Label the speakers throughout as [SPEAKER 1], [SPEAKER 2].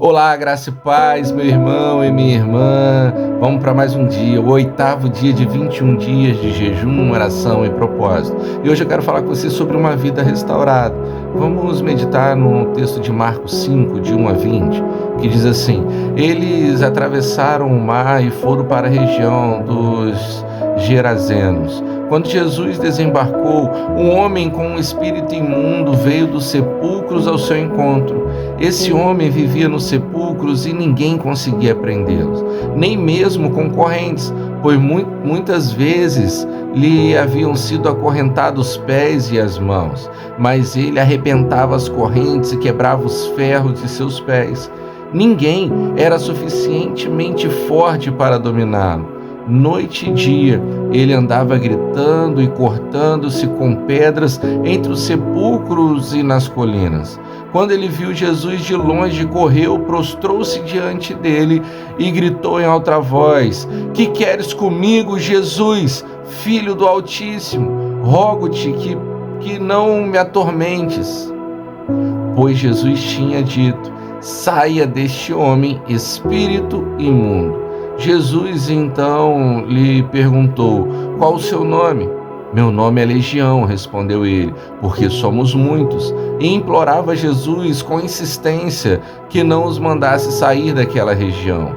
[SPEAKER 1] Olá, graça e paz, meu irmão e minha irmã. Vamos para mais um dia, o 8º dia de 21 dias de jejum, oração e propósito. E hoje eu quero falar com você sobre uma vida restaurada. Vamos meditar no texto de Marcos 5, de 1 a 20, que diz assim: Eles atravessaram o mar e foram para a região dos Gerazenos. Quando Jesus desembarcou, um homem com um espírito imundo veio dos sepulcros ao seu encontro. Esse homem vivia nos sepulcros e ninguém conseguia prendê-los, nem mesmo com correntes, pois muitas vezes lhe haviam sido acorrentados os pés e as mãos, mas ele arrebentava as correntes e quebrava os ferros de seus pés. Ninguém era suficientemente forte para dominá-lo. Noite e dia, ele andava gritando e cortando-se com pedras entre os sepulcros e nas colinas. Quando ele viu Jesus de longe, correu, prostrou-se diante dele e gritou em alta voz: Que queres comigo, Jesus, Filho do Altíssimo? Rogo-te que não me atormentes. Pois Jesus tinha dito: Saia deste homem, espírito imundo. Jesus então lhe perguntou: Qual o seu nome? Meu nome é Legião, respondeu ele, porque somos muitos. E implorava Jesus com insistência que não os mandasse sair daquela região.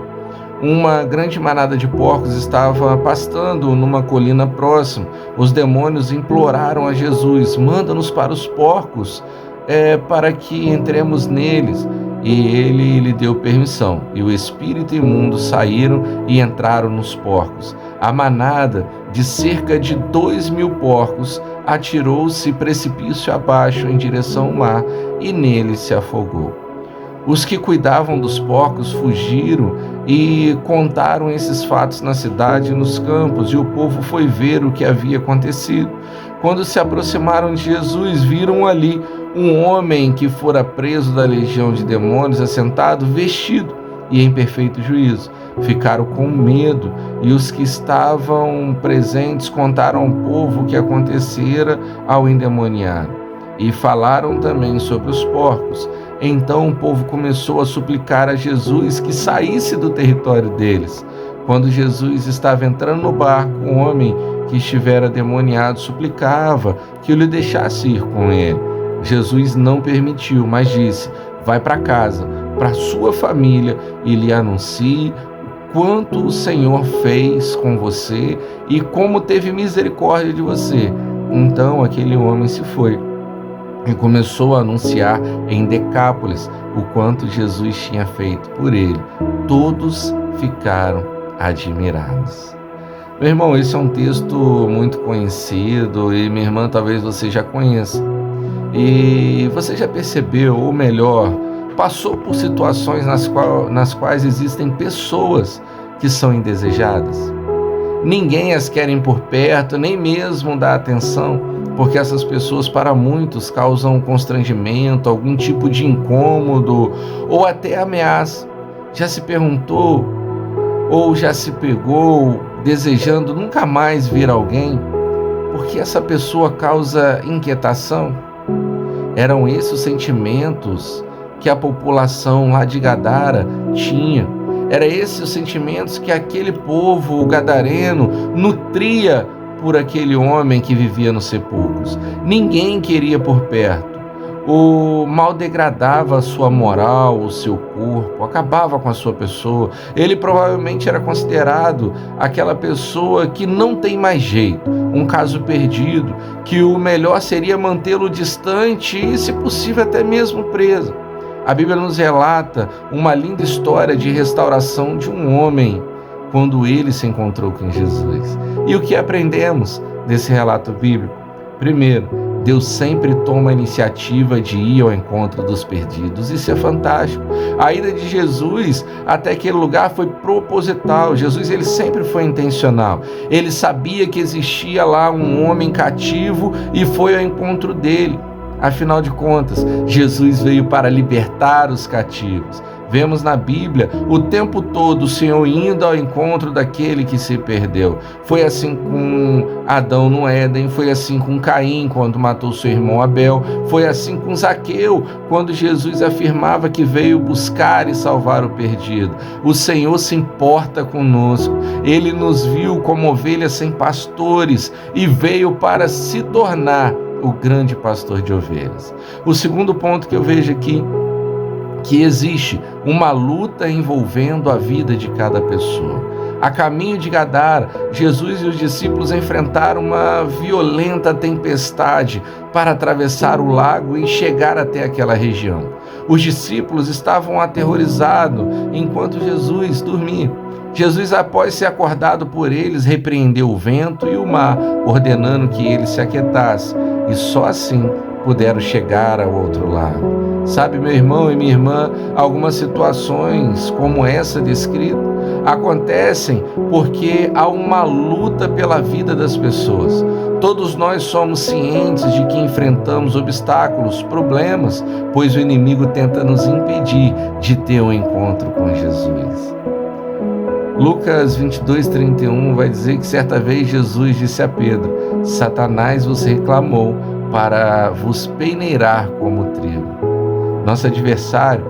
[SPEAKER 1] Uma grande manada de porcos estava pastando numa colina próxima. Os demônios imploraram a Jesus: Manda-nos para os porcos, para que entremos neles. E ele lhe deu permissão, e o espírito imundo saíram e entraram nos porcos. A manada, de cerca de 2.000 porcos, atirou-se precipício abaixo em direção ao mar, e nele se afogou. Os que cuidavam dos porcos fugiram e contaram esses fatos na cidade e nos campos, e o povo foi ver o que havia acontecido. Quando se aproximaram de Jesus, viram ali um homem que fora preso da legião de demônios, assentado, vestido e em perfeito juízo. Ficaram com medo, e os que estavam presentes contaram ao povo o que acontecera ao endemoniado, e falaram também sobre os porcos. Então o povo começou a suplicar a Jesus que saísse do território deles. Quando Jesus estava entrando no barco, um homem que estivera demoniado suplicava que o lhe deixasse ir com ele. Jesus não permitiu, mas disse: Vai para casa, para sua família, e lhe anuncie quanto o Senhor fez com você e como teve misericórdia de você. Então aquele homem se foi e começou a anunciar em Decápolis o quanto Jesus tinha feito por ele. Todos ficaram admirados. Meu irmão, esse é um texto muito conhecido e, minha irmã, talvez você já conheça. E você já percebeu, ou melhor, passou por situações nas quais existem pessoas que são indesejadas? Ninguém as quer por perto, nem mesmo dá atenção, porque essas pessoas, para muitos, causam constrangimento, algum tipo de incômodo ou até ameaça. Já se perguntou ou já se pegou desejando nunca mais ver alguém porque essa pessoa causa inquietação? Eram esses os sentimentos que a população lá de Gadara tinha. Eram esses os sentimentos que aquele povo, o gadareno, nutria por aquele homem que vivia nos sepulcros. Ninguém queria por perto. O mal degradava a sua moral, o seu corpo, acabava com a sua pessoa. Ele provavelmente era considerado aquela pessoa que não tem mais jeito, um caso perdido, que o melhor seria mantê-lo distante e, se possível, até mesmo preso. A Bíblia nos relata uma linda história de restauração de um homem quando ele se encontrou com Jesus. E o que aprendemos desse relato bíblico? Primeiro, Deus sempre toma a iniciativa de ir ao encontro dos perdidos. Isso é fantástico. A ida de Jesus até aquele lugar foi proposital. Jesus, ele sempre foi intencional. Ele sabia que existia lá um homem cativo e foi ao encontro dele. Afinal de contas, Jesus veio para libertar os cativos, Vemos na Bíblia o tempo todo o Senhor indo ao encontro daquele que se perdeu. Foi assim com Adão no Éden, foi assim com Caim quando matou seu irmão Abel, foi assim com Zaqueu quando Jesus afirmava que veio buscar e salvar o perdido. O Senhor se importa conosco, Ele nos viu como ovelhas sem pastores e veio para se tornar o grande pastor de ovelhas. O segundo ponto que eu vejo aqui, que existe uma luta envolvendo a vida de cada pessoa. A caminho de Gadara, Jesus e os discípulos enfrentaram uma violenta tempestade para atravessar o lago e chegar até aquela região. Os discípulos estavam aterrorizados enquanto Jesus dormia. Jesus, após ser acordado por eles, repreendeu o vento e o mar, ordenando que eles se aquietassem, e só assim puderam chegar ao outro lado. Sabe, meu irmão e minha irmã, algumas situações como essa descrita acontecem porque há uma luta pela vida das pessoas. Todos nós somos cientes de que enfrentamos obstáculos, problemas, pois o inimigo tenta nos impedir de ter um encontro com Jesus. Lucas 22:31 vai dizer que certa vez Jesus disse a Pedro: Satanás vos reclamou para vos peneirar como trigo. Nosso adversário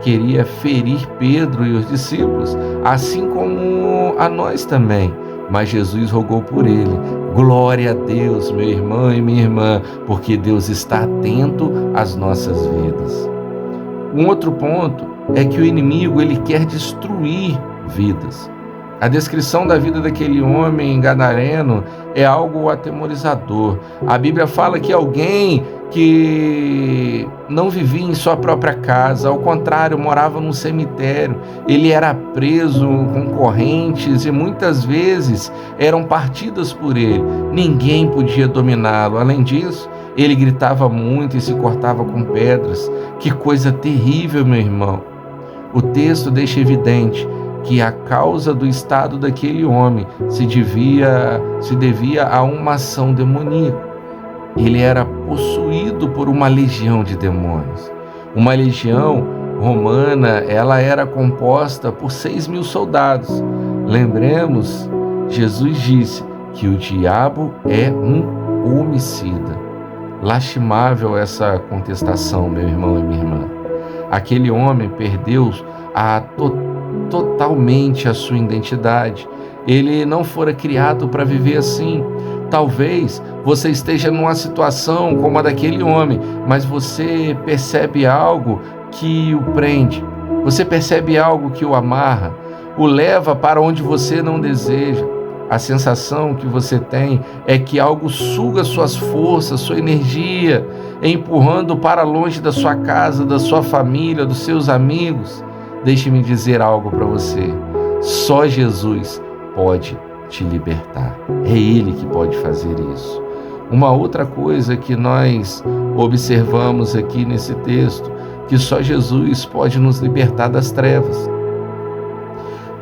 [SPEAKER 1] queria ferir Pedro e os discípulos, assim como a nós também, mas Jesus rogou por ele. Glória a Deus, meu irmão e minha irmã, porque Deus está atento às nossas vidas. Um outro ponto é que o inimigo ele quer destruir vidas. A descrição da vida daquele homem gadareno é algo atemorizador. A Bíblia fala que alguém que não vivia em sua própria casa, ao contrário, morava num cemitério. Ele era preso com correntes e muitas vezes eram partidas por ele. Ninguém podia dominá-lo. Além disso, ele gritava muito e se cortava com pedras. Que coisa terrível, meu irmão. O texto deixa evidente que a causa do estado daquele homem se devia a uma ação demoníaca. Ele era possuído por uma legião de demônios. Uma legião romana, ela era composta por 6.000 soldados. Lembremos, Jesus disse que o diabo é um homicida. Lastimável essa contestação, meu irmão e minha irmã. Aquele homem perdeu totalmente a sua identidade. Ele não fora criado para viver assim. Talvez você esteja numa situação como a daquele homem, mas você percebe algo que o prende. Você percebe algo que o amarra, o leva para onde você não deseja. A sensação que você tem é que algo suga suas forças, sua energia, empurrando para longe da sua casa, da sua família, dos seus amigos. Deixe-me dizer algo para você. Só Jesus pode te libertar. É Ele que pode fazer isso. Uma outra coisa que nós observamos aqui nesse texto, que só Jesus pode nos libertar das trevas.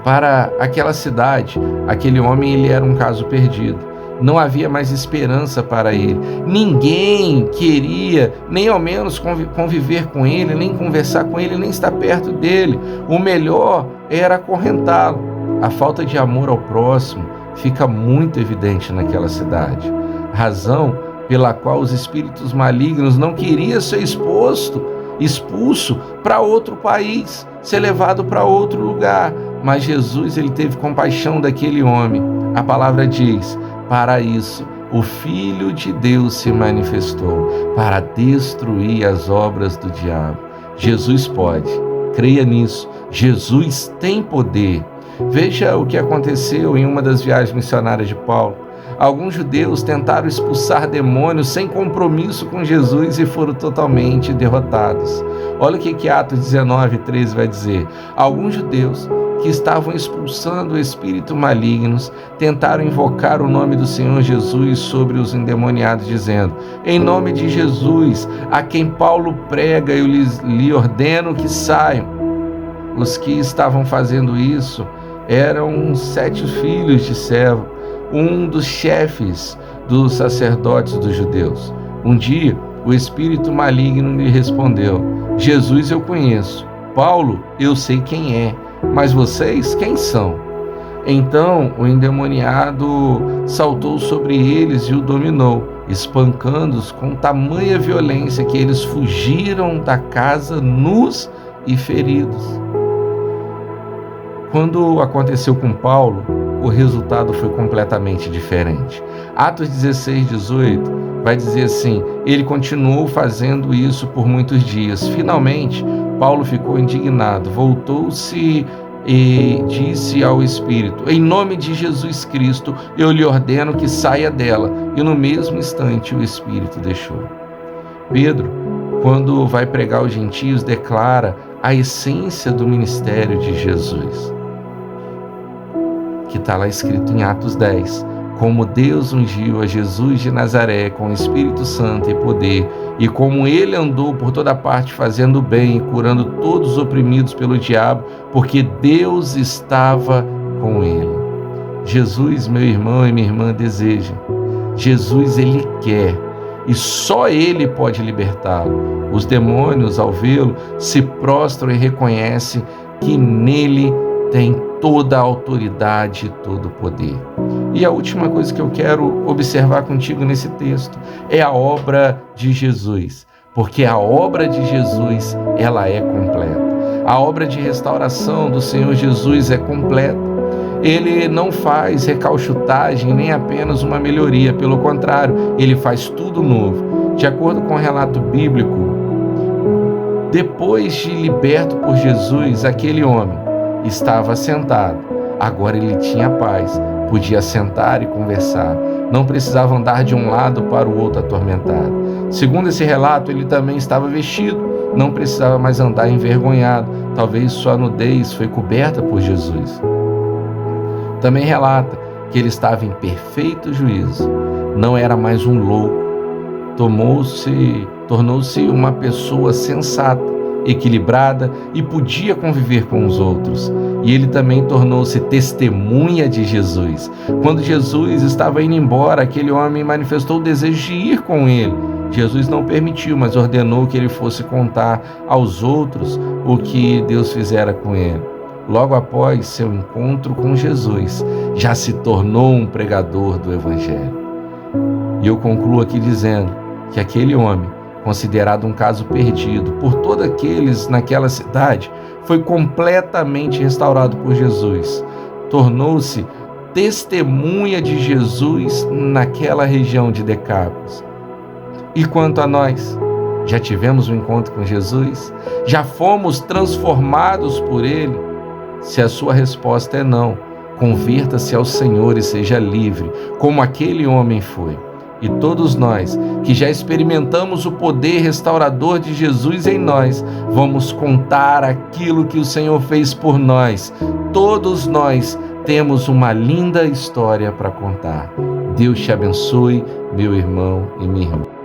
[SPEAKER 1] Para aquela cidade, aquele homem ele era um caso perdido. Não havia mais esperança para ele. Ninguém queria, nem ao menos conviver com ele, nem conversar com ele, nem estar perto dele. O melhor era acorrentá-lo. A falta de amor ao próximo fica muito evidente naquela cidade. Razão pela qual os espíritos malignos não queriam ser expulso para outro país, ser levado para outro lugar. Mas Jesus ele teve compaixão daquele homem. A palavra diz: para isso o Filho de Deus se manifestou, para destruir as obras do diabo. Jesus pode, creia nisso. Jesus tem poder. Veja o que aconteceu em uma das viagens missionárias de Paulo. Alguns judeus tentaram expulsar demônios sem compromisso com Jesus e foram totalmente derrotados. Olha o que Atos 19:13 vai dizer. Alguns judeus que estavam expulsando espíritos malignos tentaram invocar o nome do Senhor Jesus sobre os endemoniados, dizendo: em nome de Jesus, a quem Paulo prega, eu lhe ordeno que saiam. Os que estavam fazendo isso eram 7 filhos de Seva, um dos chefes dos sacerdotes dos judeus. Um dia, o espírito maligno lhe respondeu: Jesus eu conheço, Paulo, eu sei quem é, mas vocês quem são? Então o endemoniado saltou sobre eles e o dominou, espancando-os com tamanha violência que eles fugiram da casa nus e feridos. Quando aconteceu com Paulo, o resultado foi completamente diferente. Atos 16, 18 vai dizer assim: ele continuou fazendo isso por muitos dias. Finalmente, Paulo ficou indignado, voltou-se e disse ao Espírito: em nome de Jesus Cristo, eu lhe ordeno que saia dela. E no mesmo instante o Espírito deixou. Pedro, quando vai pregar aos gentios, declara a essência do ministério de Jesus, que está lá escrito em Atos 10. Como Deus ungiu a Jesus de Nazaré com o Espírito Santo e poder, e como ele andou por toda parte fazendo bem e curando todos os oprimidos pelo diabo, porque Deus estava com ele. Jesus, meu irmão e minha irmã, deseja. Jesus, ele quer, e só ele pode libertá-lo. Os demônios, ao vê-lo, se prostram e reconhecem que nele tem toda a autoridade e todo o poder. E a última coisa que eu quero observar contigo nesse texto é a obra de Jesus, porque a obra de Jesus, ela é completa. A obra de restauração do Senhor Jesus é completa. Ele não faz recalchutagem nem apenas uma melhoria, pelo contrário, ele faz tudo novo. De acordo com o relato bíblico, depois de liberto por Jesus, aquele homem estava sentado. Agora ele tinha paz, podia sentar e conversar. Não precisava andar de um lado para o outro atormentado. Segundo esse relato, ele também estava vestido, não precisava mais andar envergonhado. Talvez sua nudez foi coberta por Jesus. Também relata que ele estava em perfeito juízo. Não era mais um louco. Tornou-se uma pessoa sensata, equilibrada e podia conviver com os outros. E ele também tornou-se testemunha de Jesus. Quando Jesus estava indo embora, aquele homem manifestou o desejo de ir com ele. Jesus não permitiu, mas ordenou que ele fosse contar aos outros o que Deus fizera com ele. Logo após seu encontro com Jesus, já se tornou um pregador do Evangelho. E eu concluo aqui dizendo que aquele homem, considerado um caso perdido por todos aqueles naquela cidade, foi completamente restaurado por Jesus. Tornou-se testemunha de Jesus naquela região de Decápolis. E quanto a nós, já tivemos um encontro com Jesus? Já fomos transformados por Ele? Se a sua resposta é não, converta-se ao Senhor e seja livre, como aquele homem foi. E todos nós, que já experimentamos o poder restaurador de Jesus em nós, vamos contar aquilo que o Senhor fez por nós. Todos nós temos uma linda história para contar. Deus te abençoe, meu irmão e minha irmã.